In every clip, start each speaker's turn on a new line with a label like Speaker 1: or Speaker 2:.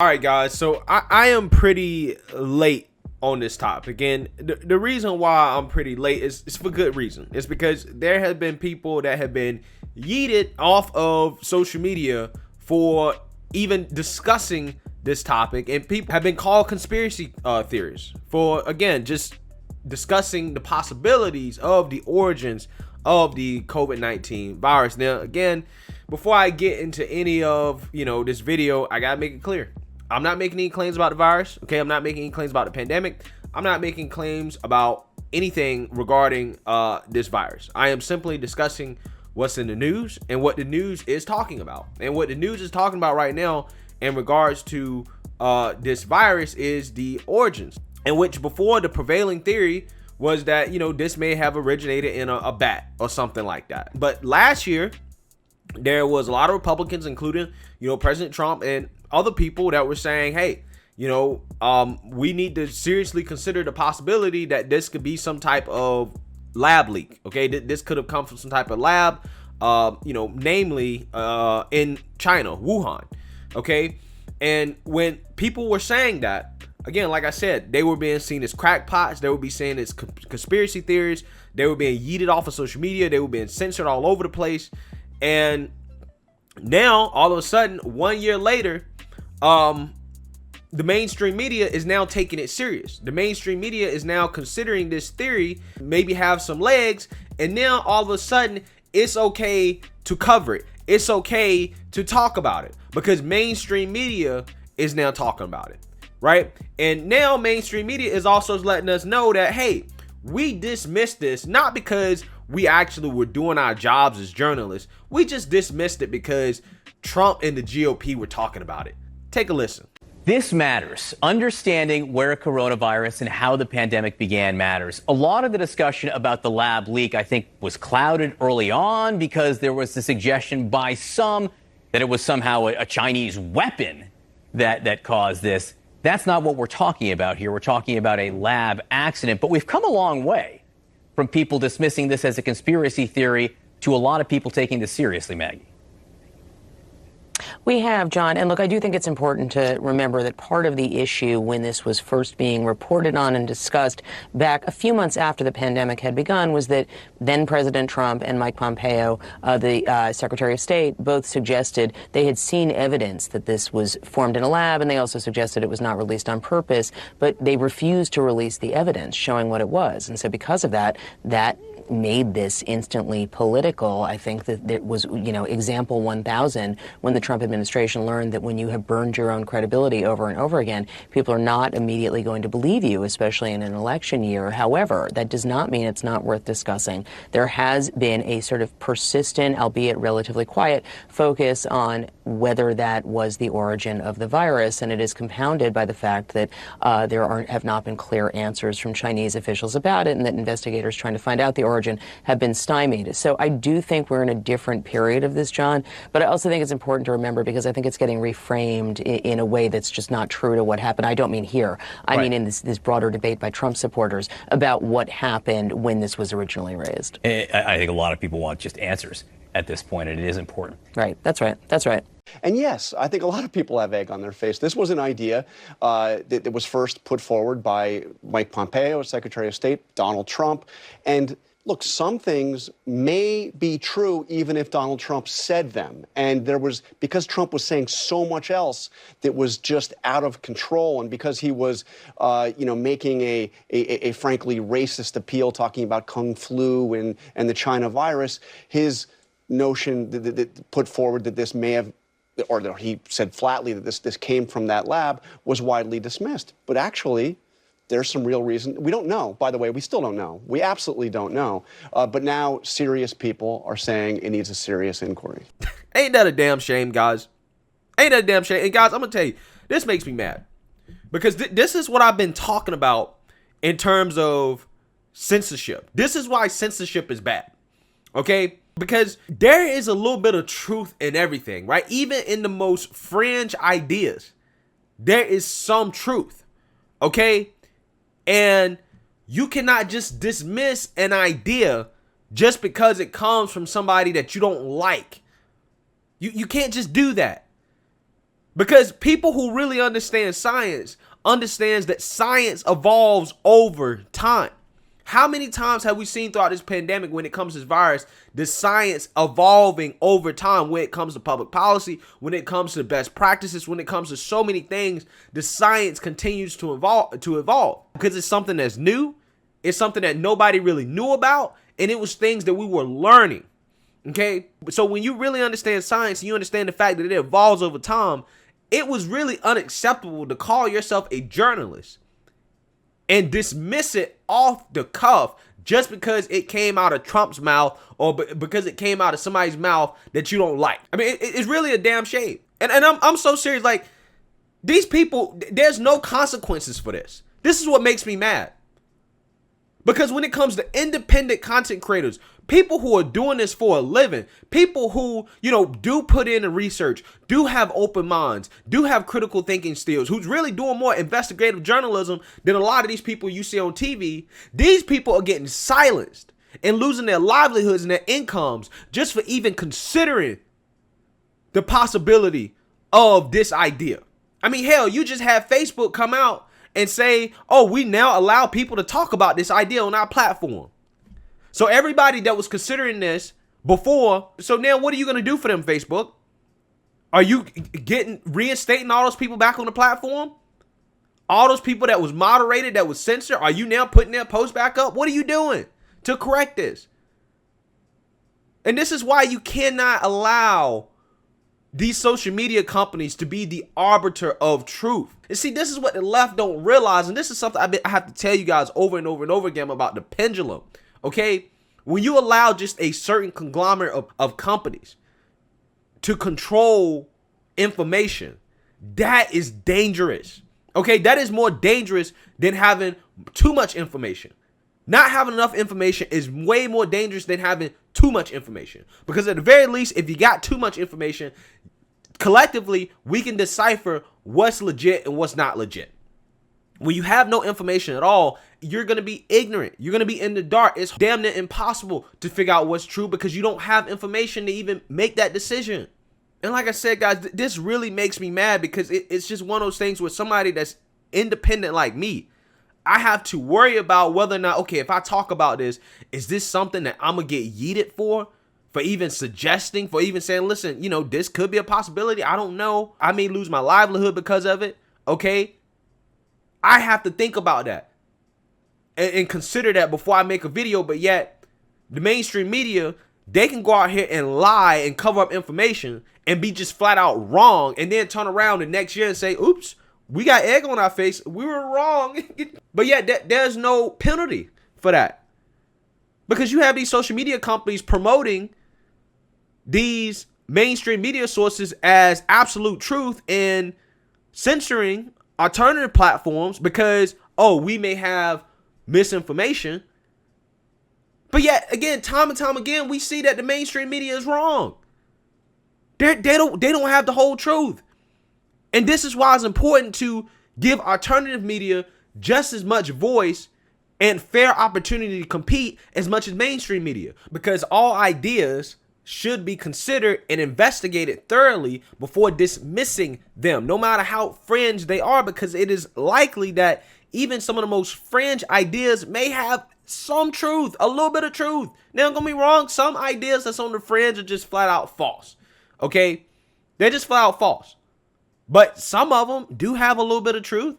Speaker 1: All right, guys. So I am pretty late on this topic. And the reason why I'm pretty late is for good reason. It's because there have been people that have been yeeted off of social media for even discussing this topic. And people have been called conspiracy theorists for, again, just discussing the possibilities of the origins of the COVID-19 virus. Now, again, before I get into any of, this video, I got to make it clear. I'm not making any claims about the virus, okay? I'm not making any claims about the pandemic. I'm not making claims about anything regarding this virus. I am simply discussing what's in the news and what the news is talking about. And what the news is talking about right now in regards to this virus is the origins, in which before the prevailing theory was that, this may have originated in a bat or something like that. But last year, there was a lot of Republicans, including, President Trump and other people that were saying, hey, we need to seriously consider the possibility that this could be some type of lab leak. Okay, this could have come from some type of lab, namely in China, Wuhan. Okay, and when people were saying that, again, like I said, they were being seen as crackpots. They would be saying it's conspiracy theories. They were being yeeted off of social media. They were being censored all over the place. And now, all of a sudden, 1 year later, the mainstream media is now taking it serious. The mainstream media is now considering this theory maybe have some legs, and now all of a sudden it's okay to cover it. It's okay to talk about it because mainstream media is now talking about it, right? And now mainstream media is also letting us know that, hey, we dismissed this not because we actually were doing our jobs as journalists. We just dismissed it because Trump and the GOP were talking about it. Take a listen.
Speaker 2: This matters. Understanding where coronavirus and how the pandemic began matters. A lot of the discussion about the lab leak, I think, was clouded early on because there was the suggestion by some that it was somehow a Chinese weapon that caused this. That's not what we're talking about here. We're talking about a lab accident. But we've come a long way from people dismissing this as a conspiracy theory to a lot of people taking this seriously, Maggie.
Speaker 3: We have, John. And look, I do think it's important to remember that part of the issue when this was first being reported on and discussed back a few months after the pandemic had begun was that then President Trump and Mike Pompeo, the Secretary of State, both suggested they had seen evidence that this was formed in a lab, and they also suggested it was not released on purpose, but they refused to release the evidence showing what it was. And so because of that made this instantly political. I think that it was, example 1000 when the Trump administration learned that when you have burned your own credibility over and over again, people are not immediately going to believe you, especially in an election year. However, that does not mean it's not worth discussing. There has been a sort of persistent, albeit relatively quiet, focus on whether that was the origin of the virus, and it is compounded by the fact that there have not been clear answers from Chinese officials about it, and that investigators trying to find out the origin have been stymied. So I do think we're in a different period of this, John, but I also think it's important to remember because I think it's getting reframed in a way that's just not true to what happened. I don't mean here. I mean in this broader debate by Trump supporters about what happened when this was originally raised.
Speaker 2: I think a lot of people want just answers at this point, and it is important.
Speaker 3: Right. That's right. That's right.
Speaker 4: And yes, I think a lot of people have egg on their face. This was an idea that was first put forward by Mike Pompeo, Secretary of State, Donald Trump. And look, some things may be true even if Donald Trump said them. And because Trump was saying so much else that was just out of control, and because he was, making a frankly racist appeal, talking about Kung flu and the China virus, his notion that put forward that this may have, or he said flatly that this came from that lab, was widely dismissed. But actually, there's some real reason. We don't know, by the way. We still don't know. We absolutely don't know. But now serious people are saying it needs a serious inquiry.
Speaker 1: Ain't that a damn shame, guys? Ain't that a damn shame? And guys, I'm going to tell you, this makes me mad. Because this is what I've been talking about in terms of censorship. This is why censorship is bad. Okay? Because there is a little bit of truth in everything, right? Even in the most fringe ideas, there is some truth. Okay? And you cannot just dismiss an idea just because it comes from somebody that you don't like. You can't just do that. Because people who really understand science understands that science evolves over time. How many times have we seen throughout this pandemic when it comes to this virus, the science evolving over time when it comes to public policy, when it comes to best practices, when it comes to so many things, the science continues to evolve because it's something that's new. It's something that nobody really knew about. And it was things that we were learning. Okay. So when you really understand science, you understand the fact that it evolves over time. It was really unacceptable to call yourself a journalist and dismiss it off the cuff just because it came out of Trump's mouth or because it came out of somebody's mouth that you don't like. I mean, it's really a damn shame. And I'm so serious. Like, these people, there's no consequences for this. This is what makes me mad. Because when it comes to independent content creators, people who are doing this for a living, people who, do put in the research, do have open minds, do have critical thinking skills, who's really doing more investigative journalism than a lot of these people you see on TV, these people are getting silenced and losing their livelihoods and their incomes just for even considering the possibility of this idea. I mean, hell, you just had Facebook come out and say, oh, we now allow people to talk about this idea on our platform. So everybody that was considering this before, so now what are you going to do for them, Facebook? Are you reinstating all those people back on the platform? All those people that was moderated, that was censored, are you now putting their posts back up? What are you doing to correct this? And this is why you cannot allow these social media companies to be the arbiter of truth. And see, this is what the left don't realize. And this is something I have to tell you guys over and over and over again about the pendulum. Okay? When you allow just a certain conglomerate of companies to control information, that is dangerous. Okay? That is more dangerous than having too much information. Not having enough information is way more dangerous than having too much information. Because at the very least, if you got too much information, collectively, we can decipher what's legit and what's not legit. When you have no information at all, you're going to be ignorant. You're going to be in the dark. It's damn near impossible to figure out what's true because you don't have information to even make that decision. And like I said, guys, this really makes me mad because it's just one of those things where somebody that's independent like me, I have to worry about whether or not, okay, if I talk about this, is this something that I'm going to get yeeted for even suggesting, for even saying, listen, this could be a possibility. I don't know. I may lose my livelihood because of it. Okay. I have to think about that and consider that before I make a video. But yet the mainstream media, they can go out here and lie and cover up information and be just flat out wrong. And then turn around the next year and say, oops, we got egg on our face. We were wrong. But yet there's no penalty for that. Because you have these social media companies promoting these mainstream media sources as absolute truth and censoring alternative platforms because, we may have misinformation. But yet, again, time and time again, we see that the mainstream media is wrong. They don't have the whole truth. And this is why it's important to give alternative media just as much voice and fair opportunity to compete as much as mainstream media. Because all ideas should be considered and investigated thoroughly before dismissing them, no matter how fringe they are, because it is likely that even some of the most fringe ideas may have some truth, a little bit of truth. Now, don't get me wrong, some ideas that's on the fringe are just flat out false. Okay? They're just flat out false. But some of them do have a little bit of truth.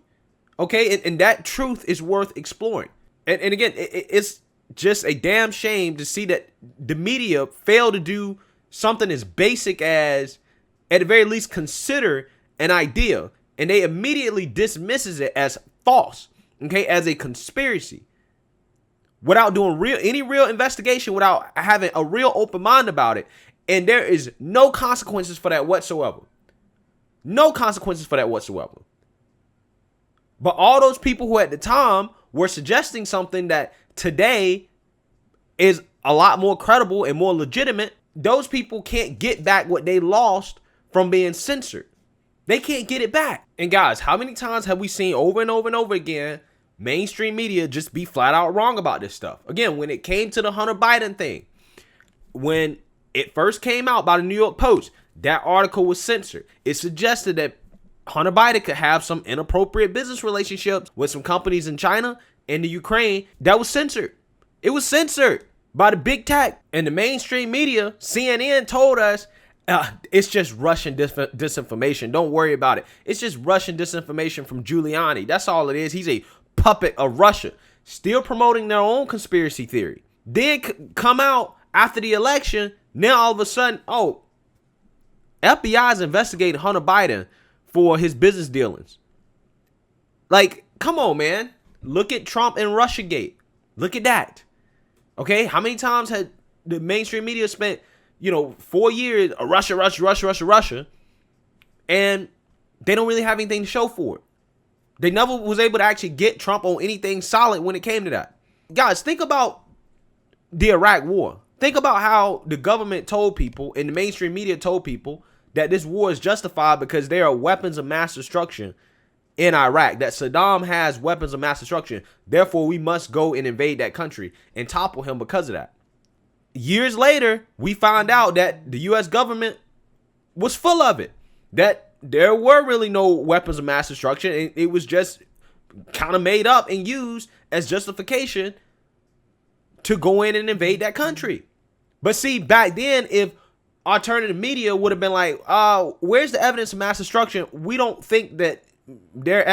Speaker 1: Okay? And that truth is worth exploring. And again, it's just a damn shame to see that the media fail to do something as basic as, at the very least, consider an idea, and they immediately dismisses it as false, okay, as a conspiracy, without doing any real investigation, without having a real open mind about it, and there is no consequences for that whatsoever. No consequences for that whatsoever. But all those people who at the time were suggesting something that today is a lot more credible and more legitimate, those people can't get back what they lost from being censored. They can't get it back. And guys, how many times have we seen over and over and over again mainstream media just be flat out wrong about this stuff? Again, when it came to the Hunter Biden thing, when it first came out by the New York Post, that article was censored. It suggested that Hunter Biden could have some inappropriate business relationships with some companies in China and the Ukraine that was censored. It was censored by the big tech and the mainstream media. CNN told us it's just Russian disinformation. Don't worry about it. It's just Russian disinformation from Giuliani. That's all it is. He's a puppet of Russia, still promoting their own conspiracy theory. Then come out after the election. Now all of a sudden, oh, FBI is investigating Hunter Biden for his business dealings. Like, come on, man. Look at Trump and Russiagate. Look at that. Okay, how many times had the mainstream media spent, 4 years, Russia, and they don't really have anything to show for it. They never was able to actually get Trump on anything solid when it came to that. Guys, think about the Iraq war. Think about how the government told people and the mainstream media told people that this war is justified because there are weapons of mass destruction in Iraq, that Saddam has weapons of mass destruction. Therefore, we must go and invade that country and topple him because of that. Years later, we found out that the U.S. government was full of it, that there were really no weapons of mass destruction. And it was just kind of made up and used as justification to go in and invade that country. But see, back then, if alternative media would have been like, where's the evidence of mass destruction? We don't think that there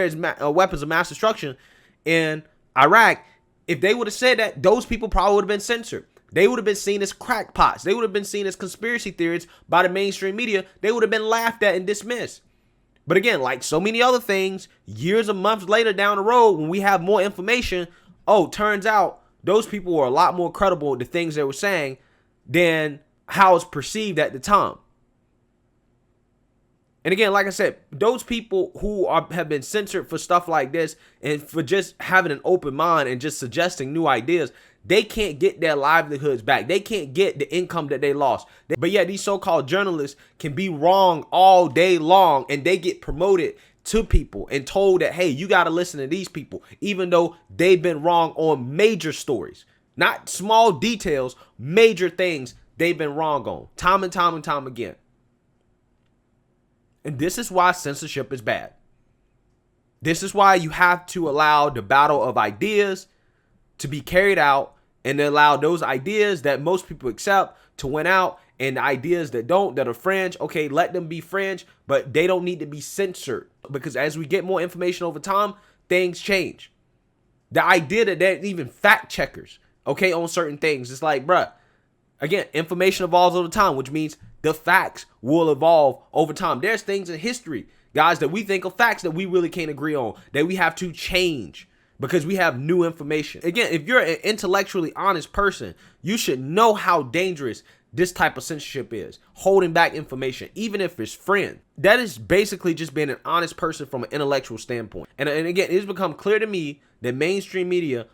Speaker 1: is weapons of mass destruction in Iraq. If they would have said that, those people probably would have been censored. They would have been seen as crackpots. They would have been seen as conspiracy theories by the mainstream media. They would have been laughed at and dismissed. But again, like so many other things, years or months later down the road, when we have more information, turns out those people were a lot more credible in the things they were saying than how it's perceived at the time. And again, like I said, those people who have been censored for stuff like this and for just having an open mind and just suggesting new ideas, they can't get their livelihoods back. They can't get the income that they lost. But yeah, these so-called journalists can be wrong all day long, and they get promoted to people and told that, hey, you got to listen to these people, even though they've been wrong on major stories, not small details, major things they've been wrong on time and time and time again. And this is why censorship is bad. This is why you have to allow the battle of ideas to be carried out and allow those ideas that most people accept to win out, and the ideas that don't, that are fringe, okay, let them be fringe, but they don't need to be censored, because as we get more information over time, things change. The idea that there's even fact checkers, okay, on certain things, it's like, bruh, again, information evolves over time, which means the facts will evolve over time. There's things in history, guys, that we think are facts that we really can't agree on, that we have to change because we have new information. Again, if you're an intellectually honest person, you should know how dangerous this type of censorship is, holding back information, even if it's friend. That is basically just being an honest person from an intellectual standpoint. And again, it's become clear to me that mainstream media,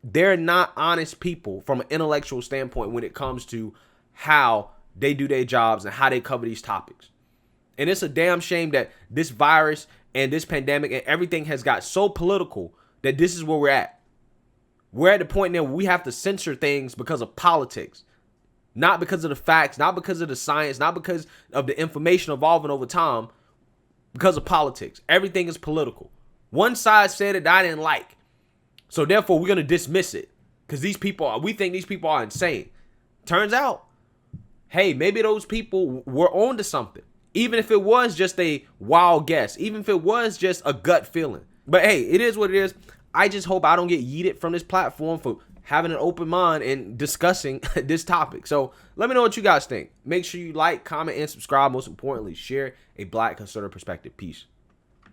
Speaker 1: they're not honest people from an intellectual standpoint when it comes to how they do their jobs and how they cover these topics. And it's a damn shame that this virus and this pandemic and everything has got so political that this is where we're at. We're at the point now where we have to censor things because of politics, not because of the facts, not because of the science, not because of the information evolving over time, because of politics. Everything is political. One side said it that I didn't like, so therefore we're going to dismiss it because we think these people are insane. Turns out, hey, maybe those people were on to something, even if it was just a wild guess, even if it was just a gut feeling. But hey, it is what it is. I just hope I don't get yeeted from this platform for having an open mind and discussing this topic. So let me know what you guys think. Make sure you like, comment, and subscribe. Most importantly, share a Black conservative perspective. Peace.